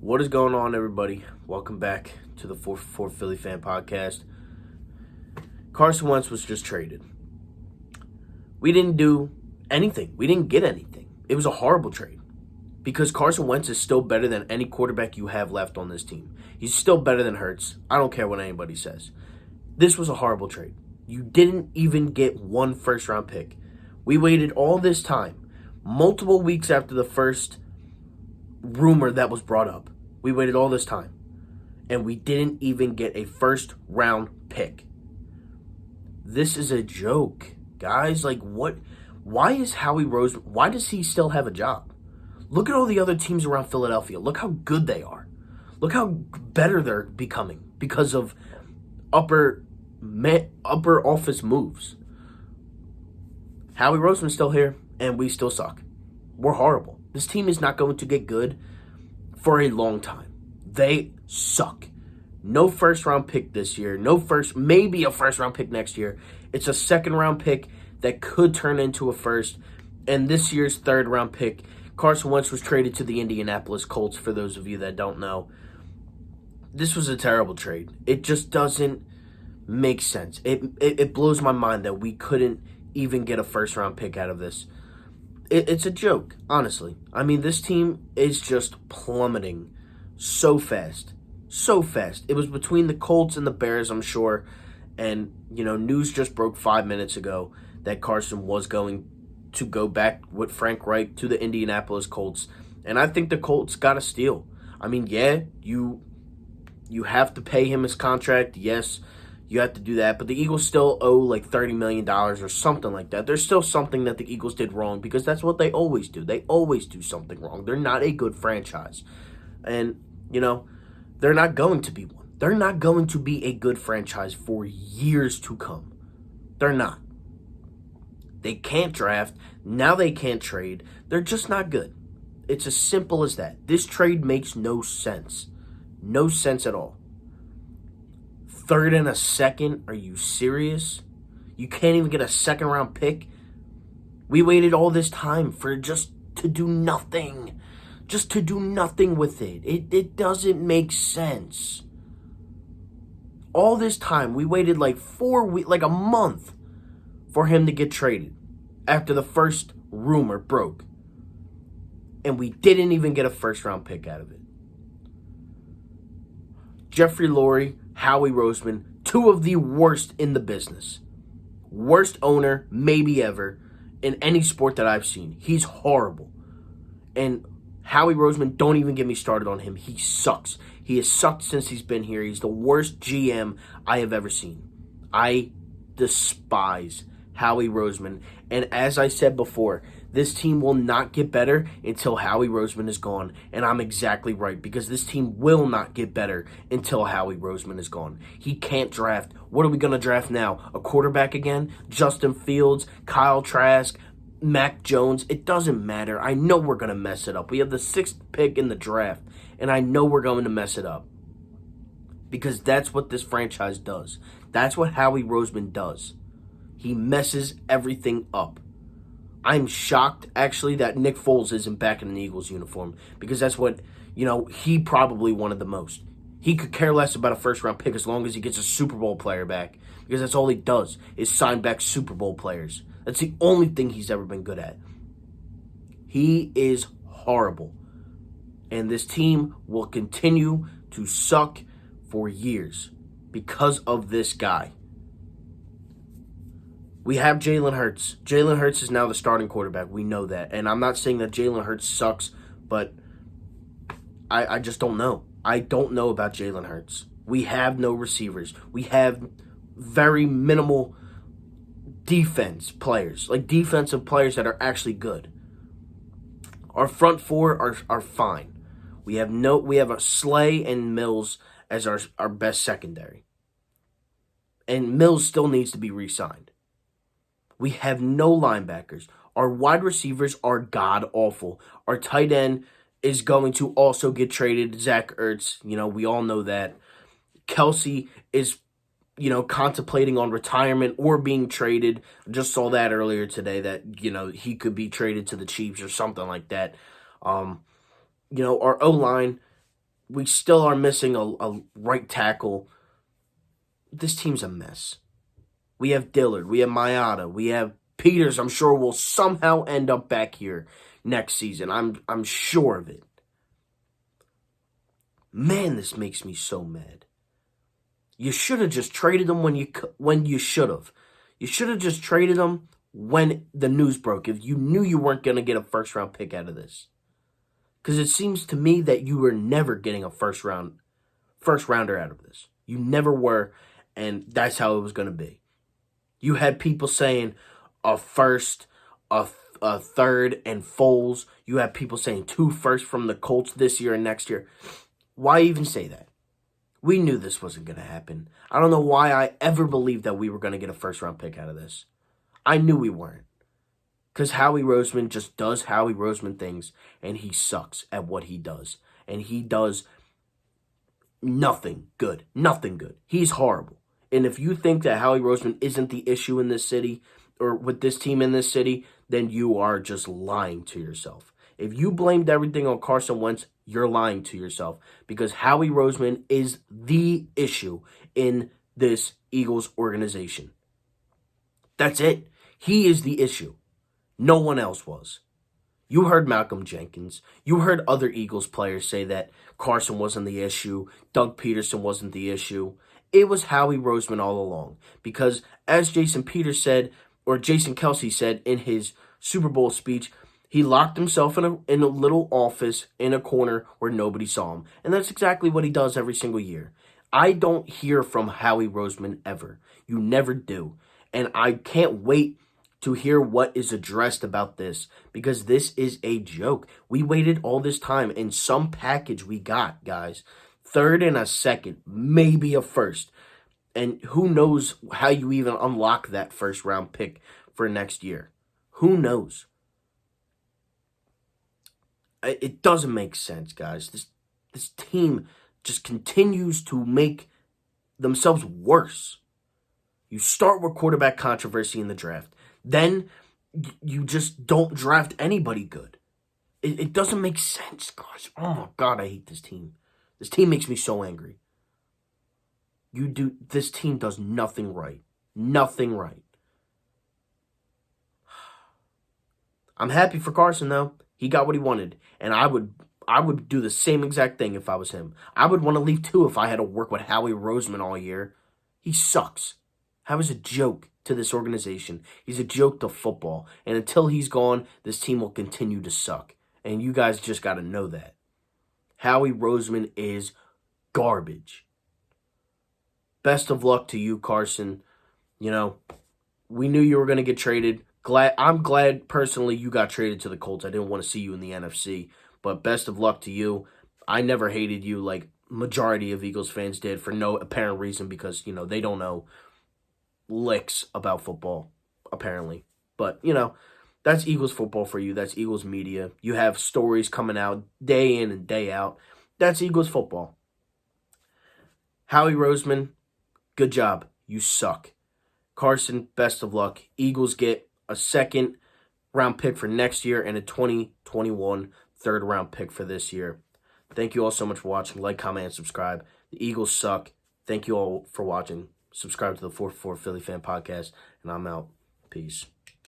What is going on, everybody? Welcome back to the 4 Philly Fan Podcast. Carson Wentz was just traded. We didn't do anything. We didn't get anything. It was a horrible trade because Carson Wentz is still better than any quarterback you have left on this team. He's still better than Hurts. I don't care what anybody says. This was a horrible trade. You didn't even get one first-round pick. We waited all this time, multiple weeks after the first rumor that was brought up. We waited all this time, and we didn't even get a first-round pick. This is a joke, guys. Like, what? Why is Howie Roseman, why does he still have a job? Look at all the other teams around Philadelphia. Look how good they are. Look how better they're becoming because of upper office moves. Howie Roseman's still here, and we still suck. We're horrible. This team is not going to get good for a long time. They suck. No first-round pick this year. Maybe a first-round pick next year. It's a second-round pick that could turn into a first. And this year's third-round pick, Carson Wentz was traded to the Indianapolis Colts, for those of you that don't know. This was a terrible trade. It just doesn't make sense. It blows my mind that we couldn't even get a first-round pick out of this. It's a joke, honestly. I mean, this team is just plummeting so fast. So fast. It was between the Colts and the Bears, I'm sure. And, news just broke 5 minutes ago that Carson was going to go back with Frank Reich to the Indianapolis Colts. And I think the Colts got a steal. I mean, yeah, you have to pay him his contract. Yes, you have to do that, but the Eagles still owe like $30 million or something like that. There's still something that the Eagles did wrong because that's what they always do. They always do something wrong. They're not a good franchise. And, they're not going to be one. They're not going to be a good franchise for years to come. They're not. They can't draft. Now they can't trade. They're just not good. It's as simple as that. This trade makes no sense. No sense at all. Third and a second? Are you serious? You can't even get a second-round pick? We waited all this time for just to do nothing. Just to do nothing with it. It doesn't make sense. All this time, we waited like 4 weeks, like a month, for him to get traded after the first rumor broke. And we didn't even get a first-round pick out of it. Jeffrey Lurie, Howie Roseman, two of the worst in the business. Worst owner, maybe ever, in any sport that I've seen. He's horrible. And Howie Roseman, don't even get me started on him. He sucks. He has sucked since he's been here. He's the worst GM I have ever seen. I despise Howie Roseman. And as I said before, this team will not get better until Howie Roseman is gone. And I'm exactly right, because this team will not get better until Howie Roseman is gone. He can't draft. What are we going to draft now? A quarterback again? Justin Fields, Kyle Trask, Mac Jones? It doesn't matter. I know we're going to mess it up. We have the 6th pick in the draft, and I know we're going to mess it up. Because that's what this franchise does. That's what Howie Roseman does. He messes everything up. I'm shocked, actually, that Nick Foles isn't back in an Eagles uniform, because that's what, he probably wanted the most. He could care less about a first-round pick as long as he gets a Super Bowl player back, because that's all he does is sign back Super Bowl players. That's the only thing he's ever been good at. He is horrible, and this team will continue to suck for years because of this guy. We have Jalen Hurts. Jalen Hurts is now the starting quarterback. We know that. And I'm not saying that Jalen Hurts sucks, but I just don't know. I don't know about Jalen Hurts. We have no receivers. We have very minimal defensive players that are actually good. Our front four are fine. We have a Slay and Mills as our best secondary. And Mills still needs to be re-signed. We have no linebackers. Our wide receivers are god-awful. Our tight end is going to also get traded. Zach Ertz, we all know that. Kelsey is, contemplating on retirement or being traded. Just saw that earlier today that, he could be traded to the Chiefs or something like that. Our O-line We still are missing a right tackle. This team's a mess. We have Dillard. We have Mayata. We have Peters. I'm sure will somehow end up back here next season. I'm sure of it. Man, this makes me so mad. You should have just traded him when you should have. You should have just traded him when the news broke. If you knew you weren't going to get a first-round pick out of this. Because it seems to me that you were never getting a first rounder out of this. You never were, and that's how it was going to be. You had people saying a first, a third, and Foles. You had people saying 2 firsts from the Colts this year and next year. Why even say that? We knew this wasn't going to happen. I don't know why I ever believed that we were going to get a first-round pick out of this. I knew we weren't. Because Howie Roseman just does Howie Roseman things, and he sucks at what he does. And he does nothing good. Nothing good. He's horrible. And if you think that Howie Roseman isn't the issue in this city, or with this team in this city, then you are just lying to yourself. If you blamed everything on Carson Wentz, you're lying to yourself. Because Howie Roseman is the issue in this Eagles organization. That's it. He is the issue. No one else was. You heard Malcolm Jenkins. You heard other Eagles players say that Carson wasn't the issue. Doug Peterson wasn't the issue. It was Howie Roseman all along. Because as Jason Kelce said in his Super Bowl speech, he locked himself in a little office in a corner where nobody saw him. And that's exactly what he does every single year. I don't hear from Howie Roseman ever. You never do. And I can't wait to hear what is addressed about this, because this is a joke. We waited all this time, and some package we got, guys. 3rd and a 2nd, maybe a 1st. And who knows how you even unlock that first-round pick for next year. Who knows? It doesn't make sense, guys. This team just continues to make themselves worse. You start with quarterback controversy in the draft. Then you just don't draft anybody good. It doesn't make sense, guys. Oh, my God, I hate this team. This team makes me so angry. This team does nothing right. Nothing right. I'm happy for Carson, though. He got what he wanted. And I would do the same exact thing if I was him. I would want to leave, too, if I had to work with Howie Roseman all year. He sucks. Howie's a joke to this organization. He's a joke to football. And until he's gone, this team will continue to suck. And you guys just got to know that. Howie Roseman is garbage. Best of luck to you, Carson. You know, we knew you were going to get traded. I'm glad, personally, you got traded to the Colts. I didn't want to see you in the NFC. But best of luck to you. I never hated you like majority of Eagles fans did for no apparent reason, because, you know, they don't know licks about football, apparently. But, you know, that's Eagles football for you. That's Eagles media. You have stories coming out day in and day out. That's Eagles football. Howie Roseman, good job. You suck. Carson, best of luck. Eagles get a 2nd-round pick for next year and a 2021 3rd-round pick for this year. Thank you all so much for watching. Like, comment, and subscribe. The Eagles suck. Thank you all for watching. Subscribe to the 4-4 Philly Fan Podcast, and I'm out. Peace.